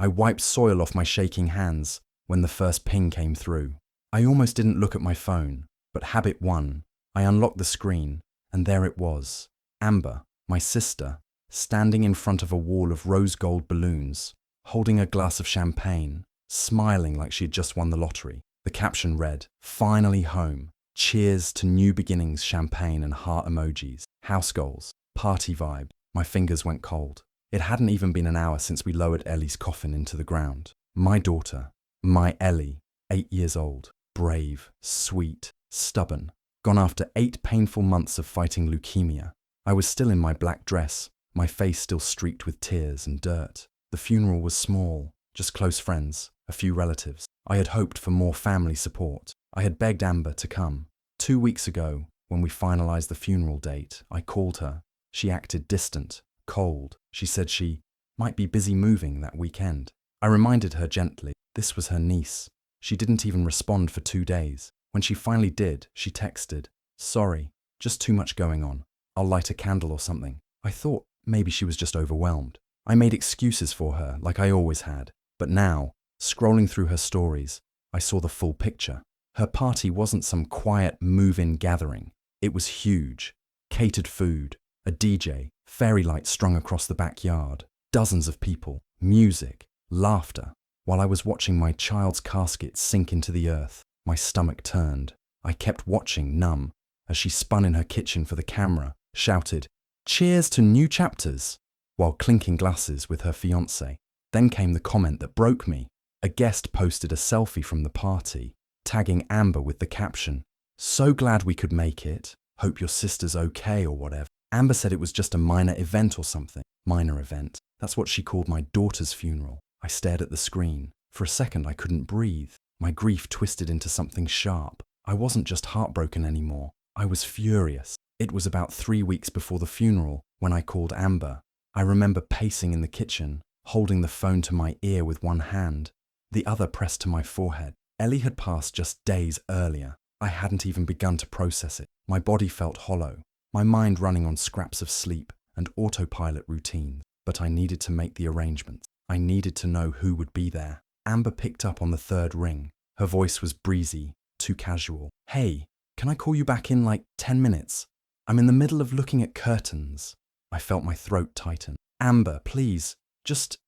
I wiped soil off my shaking hands when the first ping came through. I almost didn't look at my phone, but habit won. I unlocked the screen, and there it was. Amber, my sister, standing in front of a wall of rose gold balloons, holding a glass of champagne, smiling like she had just won the lottery. The caption read, "Finally home. Cheers to new beginnings, champagne and heart emojis. House goals. Party vibe." My fingers went cold. It hadn't even been an hour since we lowered Ellie's coffin into the ground. My daughter, my Ellie, 8 years old, brave, sweet, stubborn, gone after 8 painful months of fighting leukemia. I was still in my black dress, my face still streaked with tears and dirt. The funeral was small, just close friends, a few relatives. I had hoped for more family support. I had begged Amber to come. 2 weeks ago, when we finalized the funeral date, I called her. She acted distant, cold. She said she might be busy moving that weekend. I reminded her gently. This was her niece. She didn't even respond for 2 days. When she finally did, she texted, "Sorry, just too much going on. I'll light a candle or something." I thought maybe she was just overwhelmed. I made excuses for her, like I always had. But now, scrolling through her stories, I saw the full picture. Her party wasn't some quiet move-in gathering. It was huge. Catered food, a DJ, fairy lights strung across the backyard, dozens of people, music, laughter. While I was watching my child's casket sink into the earth, my stomach turned. I kept watching, numb, as she spun in her kitchen for the camera, shouted, "Cheers to new chapters," while clinking glasses with her fiancé. Then came the comment that broke me. A guest posted a selfie from the party, tagging Amber with the caption, "So glad we could make it. Hope your sister's okay," or whatever. Amber said it was just a minor event or something. Minor event. That's what she called my daughter's funeral. I stared at the screen. For a second, I couldn't breathe. My grief twisted into something sharp. I wasn't just heartbroken anymore. I was furious. It was about 3 weeks before the funeral when I called Amber. I remember pacing in the kitchen, holding the phone to my ear with one hand, the other pressed to my forehead. Ellie had passed just days earlier. I hadn't even begun to process it. My body felt hollow, my mind running on scraps of sleep and autopilot routines. But I needed to make the arrangements. I needed to know who would be there. Amber picked up on the third ring. Her voice was breezy, too casual. "Hey, can I call you back in like 10 minutes? I'm in the middle of looking at curtains." I felt my throat tighten. "Amber, please, just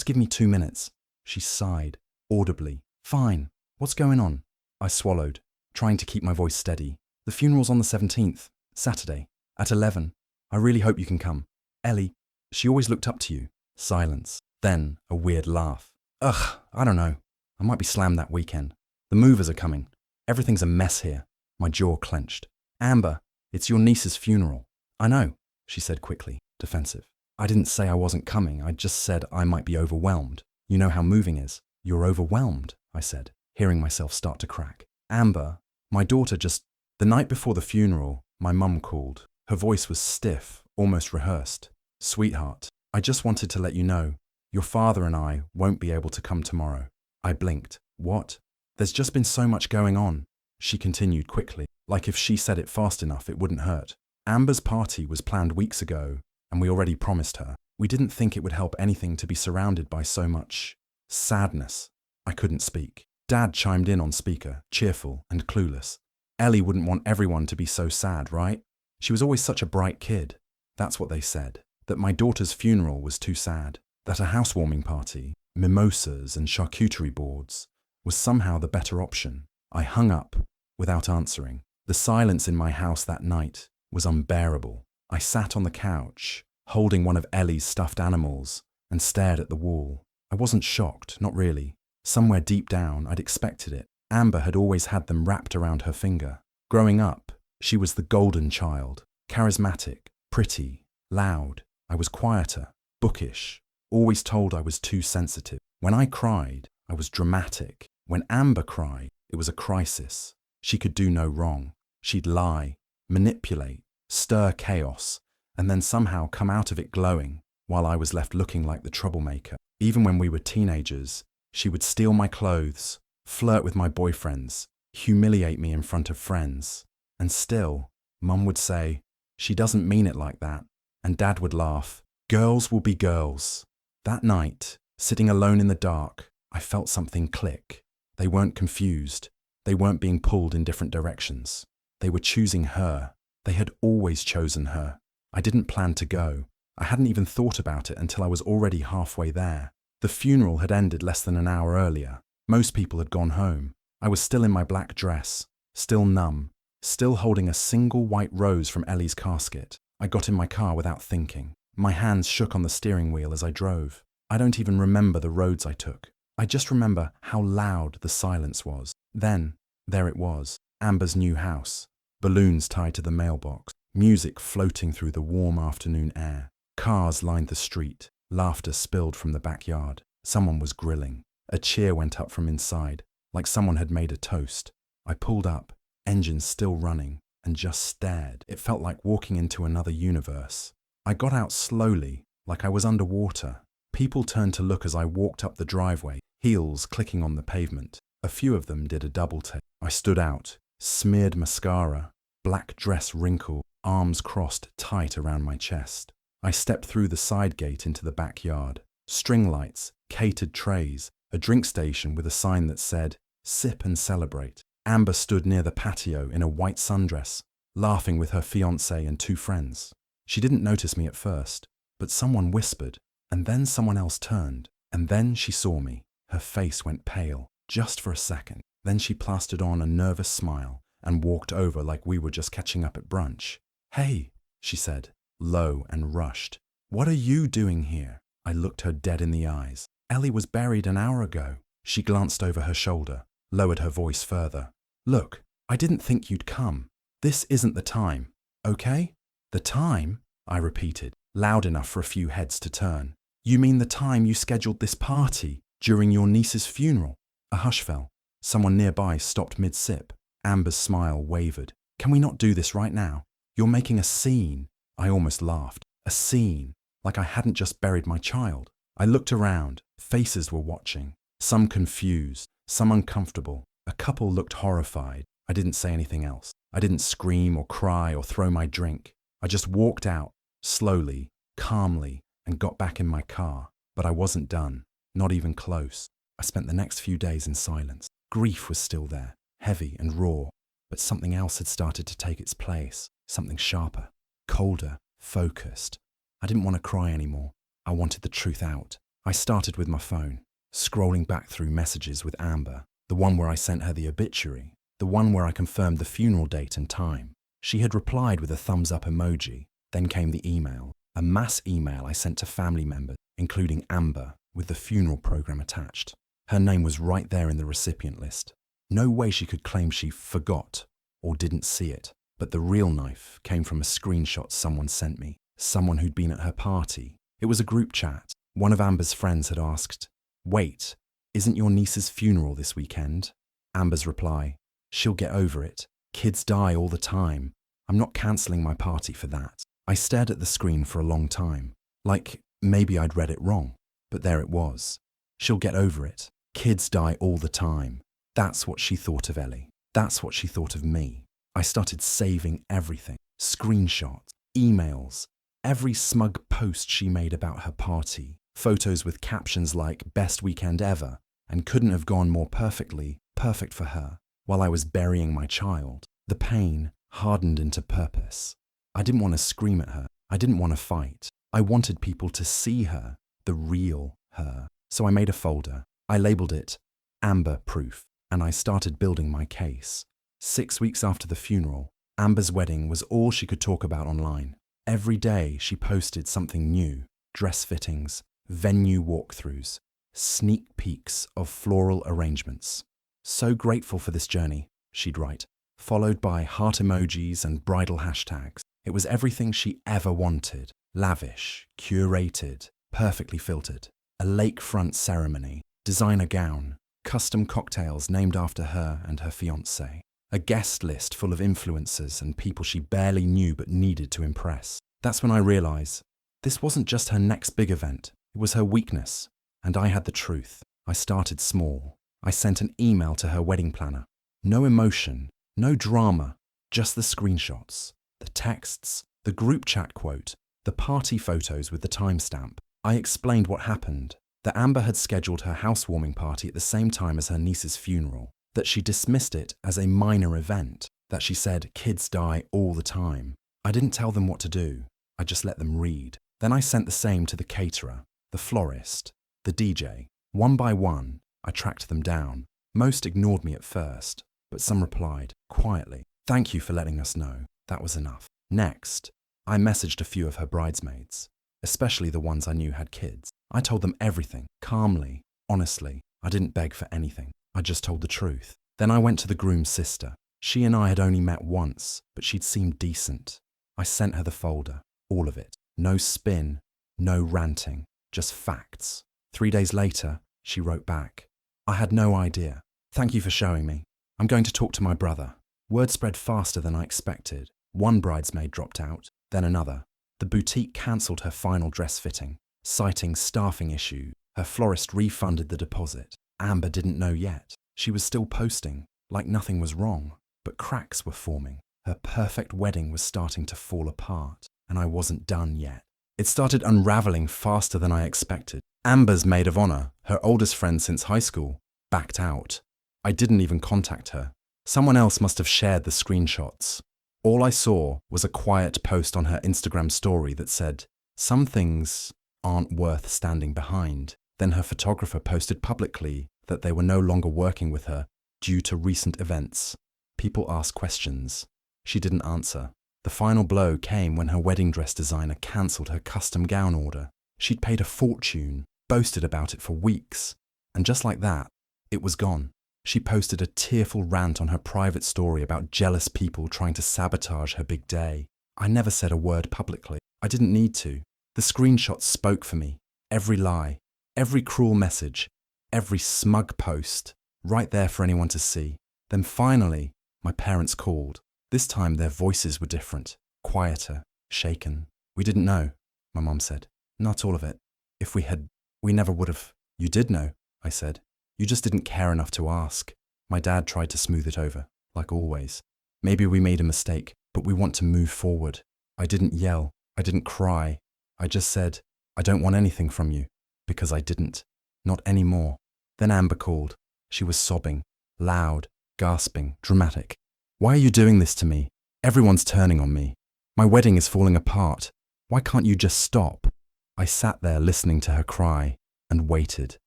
give me 2 minutes." She sighed, audibly. "Fine, what's going on?" I swallowed, trying to keep my voice steady. "The funeral's on the 17th, Saturday, at 11. I really hope you can come. Ellie, she always looked up to you." Silence. Then a weird laugh. "Ugh, I don't know. I might be slammed that weekend. The movers are coming. Everything's a mess here." My jaw clenched. "Amber, it's your niece's funeral." "I know," she said quickly, defensive. "I didn't say I wasn't coming. I just said I might be overwhelmed. You know how moving is." "You're overwhelmed," I said, hearing myself start to crack. "Amber, my daughter just..." The night before the funeral, my mum called. Her voice was stiff, almost rehearsed. "Sweetheart, I just wanted to let you know, your father and I won't be able to come tomorrow." I blinked. "What?" "There's just been so much going on," she continued quickly, like if she said it fast enough it wouldn't hurt. "Amber's party was planned weeks ago, and we already promised her. We didn't think it would help anything to be surrounded by so much sadness." I couldn't speak. Dad chimed in on speaker, cheerful and clueless. "Ellie wouldn't want everyone to be so sad, right? She was always such a bright kid." That's what they said. That my daughter's funeral was too sad. That a housewarming party, mimosas and charcuterie boards, was somehow the better option. I hung up without answering. The silence in my house that night was unbearable. I sat on the couch, holding one of Ellie's stuffed animals, and stared at the wall. I wasn't shocked, not really. Somewhere deep down, I'd expected it. Amber had always had them wrapped around her finger. Growing up, she was the golden child, charismatic, pretty, loud. I was quieter, bookish, always told I was too sensitive. When I cried, I was dramatic. When Amber cried, it was a crisis. She could do no wrong. She'd lie, manipulate, stir chaos, and then somehow come out of it glowing, while I was left looking like the troublemaker. Even when we were teenagers, she would steal my clothes, flirt with my boyfriends, humiliate me in front of friends. And still, Mum would say, "She doesn't mean it like that," and Dad would laugh, "Girls will be girls." That night, Sitting alone in the dark, I felt something click. They weren't confused. They weren't being pulled in different directions. They were choosing her. They had always chosen her. I didn't plan to go. I hadn't even thought about it until I was already halfway there. The funeral had ended less than an hour earlier. Most people had gone home. I was still in my black dress, still numb, still holding a single white rose from Ellie's casket. I got in my car without thinking. My hands shook on the steering wheel as I drove. I don't even remember the roads I took. I just remember how loud the silence was. Then, there it was, Amber's new house. Balloons tied to the mailbox, music floating through the warm afternoon air. Cars lined the street, laughter spilled from the backyard. Someone was grilling. A cheer went up from inside, like someone had made a toast. I pulled up, engines still running, and just stared. It felt like walking into another universe. I got out slowly, like I was underwater. People turned to look as I walked up the driveway, heels clicking on the pavement. A few of them did a double take. I stood out, smeared mascara, black dress wrinkled, arms crossed tight around my chest. I stepped through the side gate into the backyard. String lights, catered trays, a drink station with a sign that said, "Sip and celebrate." Amber stood near the patio in a white sundress, laughing with her fiancé and two friends. She didn't notice me at first, but someone whispered, and then someone else turned, and then she saw me. Her face went pale, just for a second. Then she plastered on a nervous smile and walked over like we were just catching up at brunch. "Hey," she said, low and rushed. "What are you doing here?" I looked her dead in the eyes. "Ellie was buried an hour ago." She glanced over her shoulder, lowered her voice further. "Look, I didn't think you'd come. This isn't the time, okay?" "The time?" I repeated, loud enough for a few heads to turn. "You mean the time you scheduled this party during your niece's funeral?" A hush fell. Someone nearby stopped mid-sip. Amber's smile wavered. "Can we not do this right now? You're making a scene." I almost laughed. A scene, like I hadn't just buried my child. I looked around. Faces were watching. Some confused, some uncomfortable. A couple looked horrified. I didn't say anything else. I didn't scream or cry or throw my drink. I just walked out, slowly, calmly, and got back in my car. But I wasn't done, not even close. I spent the next few days in silence. Grief was still there, heavy and raw, but something else had started to take its place, something sharper, colder, focused. I didn't want to cry anymore. I wanted the truth out. I started with my phone, scrolling back through messages with Amber, the one where I sent her the obituary, the one where I confirmed the funeral date and time. She had replied with a thumbs up emoji. Then came the email, a mass email I sent to family members, including Amber, with the funeral program attached. Her name was right there in the recipient list. No way she could claim she forgot or didn't see it. But the real knife came from a screenshot someone sent me, someone who'd been at her party. It was a group chat. One of Amber's friends had asked, "Wait, isn't your niece's funeral this weekend?" Amber's reply, "She'll get over it. Kids die all the time. I'm not cancelling my party for that." I stared at the screen for a long time, like maybe I'd read it wrong. But there it was. She'll get over it. Kids die all the time. That's what she thought of Ellie. That's what she thought of me. I started saving everything. Screenshots, emails, every smug post she made about her party, photos with captions like "best weekend ever" and "couldn't have gone more perfectly, perfect for her," while I was burying my child. The pain hardened into purpose. I didn't want to scream at her. I didn't want to fight. I wanted people to see her, the real her. So I made a folder. I labeled it Amber Proof, and I started building my case. 6 weeks after the funeral, Amber's wedding was all she could talk about online. Every day she posted something new: dress fittings, venue walkthroughs, sneak peeks of floral arrangements. "So grateful for this journey," she'd write, followed by heart emojis and bridal hashtags. It was everything she ever wanted: lavish, curated, perfectly filtered. A lakefront ceremony, designer gown, custom cocktails named after her and her fiancé. A guest list full of influencers and people she barely knew but needed to impress. That's when I realised this wasn't just her next big event, it was her weakness. And I had the truth. I started small. I sent an email to her wedding planner. No emotion, no drama, just the screenshots, the texts, the group chat quote, the party photos with the timestamp. I explained what happened, that Amber had scheduled her housewarming party at the same time as her niece's funeral, that she dismissed it as a minor event, that she said kids die all the time. I didn't tell them what to do, I just let them read. Then I sent the same to the caterer, the florist, the DJ. One by one, I tracked them down. Most ignored me at first, but some replied, quietly, "Thank you for letting us know. That was enough." Next, I messaged a few of her bridesmaids, especially the ones I knew had kids. I told them everything, calmly, honestly. I didn't beg for anything. I just told the truth. Then I went to the groom's sister. She and I had only met once, but she'd seemed decent. I sent her the folder, all of it. No spin, no ranting, just facts. 3 days later, she wrote back, "I had no idea. Thank you for showing me. I'm going to talk to my brother." Word spread faster than I expected. One bridesmaid dropped out, then another. The boutique cancelled her final dress fitting, citing staffing issue. Her florist refunded the deposit. Amber didn't know yet. She was still posting, like nothing was wrong, but cracks were forming. Her perfect wedding was starting to fall apart, and I wasn't done yet. It started unraveling faster than I expected. Amber's maid of honor, her oldest friend since high school, backed out. I didn't even contact her. Someone else must have shared the screenshots. All I saw was a quiet post on her Instagram story that said, "Some things aren't worth standing behind." Then her photographer posted publicly that they were no longer working with her due to recent events. People asked questions. She didn't answer. The final blow came when her wedding dress designer cancelled her custom gown order. She'd paid a fortune, boasted about it for weeks, and just like that, it was gone. She posted a tearful rant on her private story about jealous people trying to sabotage her big day. I never said a word publicly. I didn't need to. The screenshots spoke for me. Every lie, every cruel message, every smug post, right there for anyone to see. Then finally, my parents called. This time their voices were different, quieter, shaken. "We didn't know," my mom said. "Not all of it. If we had, we never would have." "You did know," I said. "You just didn't care enough to ask." My dad tried to smooth it over, like always. "Maybe we made a mistake, but we want to move forward." I didn't yell. I didn't cry. I just said, "I don't want anything from you," because I didn't. Not anymore. Then Amber called. She was sobbing, loud, gasping, dramatic. "Why are you doing this to me? Everyone's turning on me. My wedding is falling apart. Why can't you just stop?" I sat there listening to her cry and waited.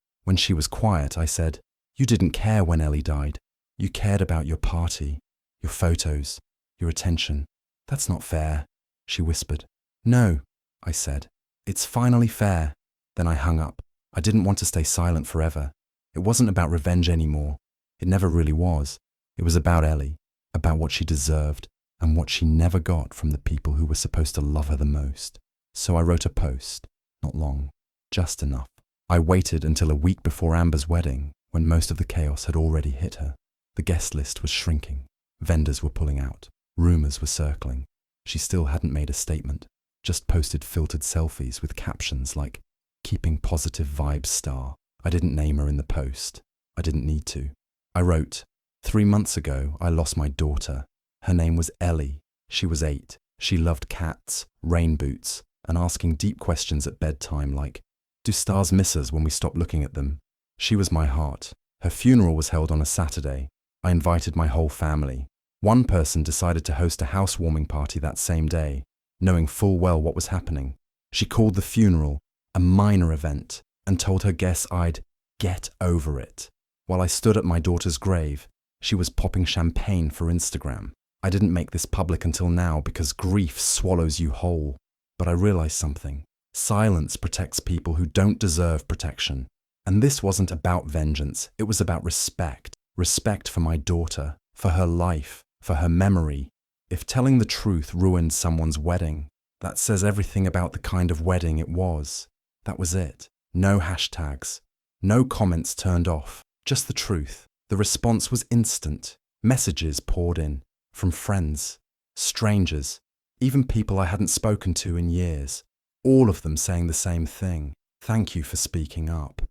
When she was quiet, I said, "You didn't care when Ellie died. You cared about your party, your photos, your attention. That's not fair," she whispered. "No," I said. "It's finally fair." Then I hung up. I didn't want to stay silent forever. It wasn't about revenge anymore. It never really was. It was about Ellie, about what she deserved and what she never got from the people who were supposed to love her the most. So I wrote a post. Not long. Just enough. I waited until a week before Amber's wedding, when most of the chaos had already hit her. The guest list was shrinking. Vendors were pulling out. Rumors were circling. She still hadn't made a statement, just posted filtered selfies with captions like, "Keeping positive vibes star." I didn't name her in the post. I didn't need to. I wrote, 3 months ago, I lost my daughter. Her name was Ellie. She was 8. She loved cats, rain boots, and asking deep questions at bedtime like, do stars miss us when we stop looking at them? She was my heart. Her funeral was held on a Saturday. I invited my whole family. One person decided to host a housewarming party that same day, knowing full well what was happening. She called the funeral a minor event and told her guests I'd get over it. While I stood at my daughter's grave, she was popping champagne for Instagram. I didn't make this public until now because grief swallows you whole. But I realized something. Silence protects people who don't deserve protection. And this wasn't about vengeance. It was about respect. Respect for my daughter, for her life, for her memory. If telling the truth ruined someone's wedding, that says everything about the kind of wedding it was. That was it. No hashtags. No comments turned off. Just the truth. The response was instant. Messages poured in. From friends, strangers, even people I hadn't spoken to in years. All of them saying the same thing. Thank you for speaking up.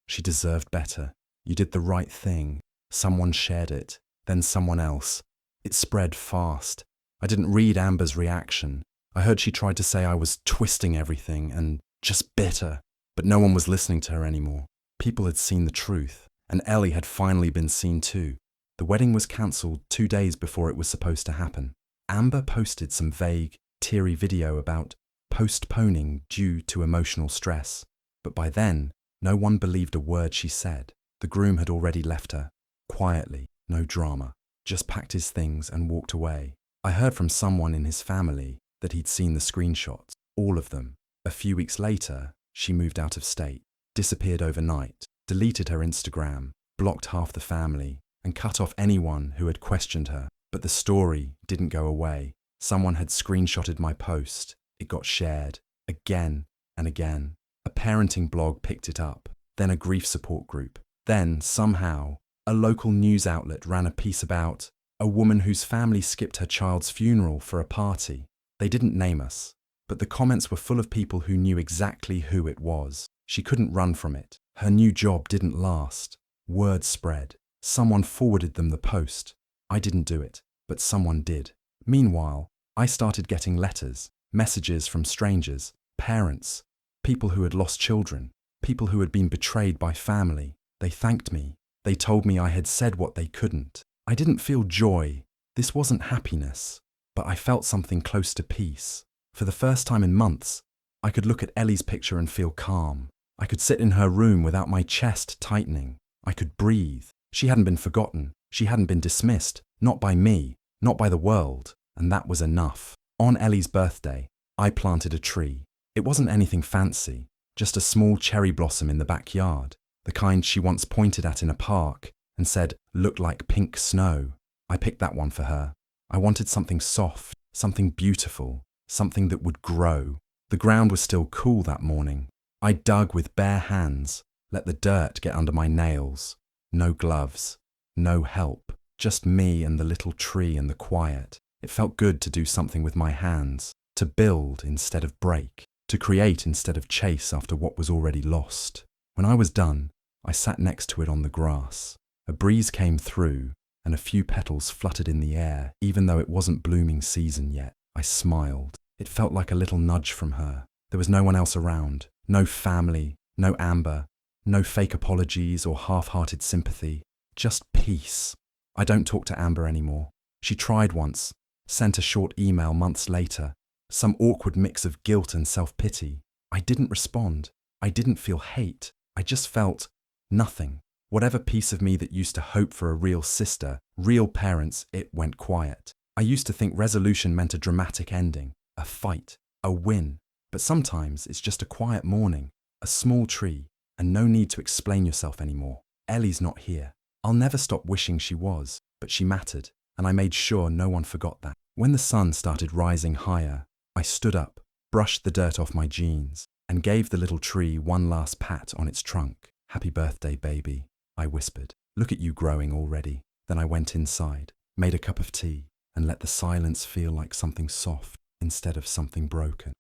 She deserved better. You did the right thing. Someone shared it, then someone else. It spread fast. I didn't read Amber's reaction. I heard she tried to say I was twisting everything and just bitter. But no one was listening to her anymore. People had seen the truth, and Ellie had finally been seen too. The wedding was cancelled 2 days before it was supposed to happen. Amber posted some vague, teary video about postponing due to emotional stress. But by then, no one believed a word she said. The groom had already left her, quietly, no drama, just packed his things and walked away. I heard from someone in his family that he'd seen the screenshots, all of them. A few weeks later, she moved out of state, disappeared overnight, deleted her Instagram, blocked half the family, and cut off anyone who had questioned her. But the story didn't go away. Someone had screenshotted my post. It got shared, again and again. A parenting blog picked it up, then a grief support group. Then, somehow, a local news outlet ran a piece about a woman whose family skipped her child's funeral for a party. They didn't name us, but the comments were full of people who knew exactly who it was. She couldn't run from it. Her new job didn't last. Word spread. Someone forwarded them the post. I didn't do it, but someone did. Meanwhile, I started getting letters, messages from strangers, parents, people who had lost children, people who had been betrayed by family. They thanked me. They told me I had said what they couldn't. I didn't feel joy. This wasn't happiness, but I felt something close to peace. For the first time in months, I could look at Ellie's picture and feel calm. I could sit in her room without my chest tightening. I could breathe. She hadn't been forgotten. She hadn't been dismissed. Not by me, not by the world. And that was enough. On Ellie's birthday, I planted a tree. It wasn't anything fancy, just a small cherry blossom in the backyard, the kind she once pointed at in a park and said looked like pink snow. I picked that one for her. I wanted something soft, something beautiful, something that would grow. The ground was still cool that morning. I dug with bare hands, let the dirt get under my nails. No gloves, no help, just me and the little tree and the quiet. It felt good to do something with my hands, to build instead of break, to create instead of chase after what was already lost. When I was done, I sat next to it on the grass. A breeze came through, and a few petals fluttered in the air, even though it wasn't blooming season yet. I smiled. It felt like a little nudge from her. There was no one else around, no family, no Amber, no fake apologies or half-hearted sympathy, just peace. I don't talk to Amber anymore. She tried once, sent a short email months later, some awkward mix of guilt and self-pity. I didn't respond. I didn't feel hate. I just felt nothing. Whatever piece of me that used to hope for a real sister, real parents, it went quiet. I used to think resolution meant a dramatic ending, a fight, a win. But sometimes it's just a quiet morning, a small tree, and no need to explain yourself anymore. Ellie's not here. I'll never stop wishing she was, but she mattered, and I made sure no one forgot that. When the sun started rising higher, I stood up, brushed the dirt off my jeans, and gave the little tree one last pat on its trunk. "Happy birthday, baby," I whispered. "Look at you growing already." Then I went inside, made a cup of tea, and let the silence feel like something soft instead of something broken.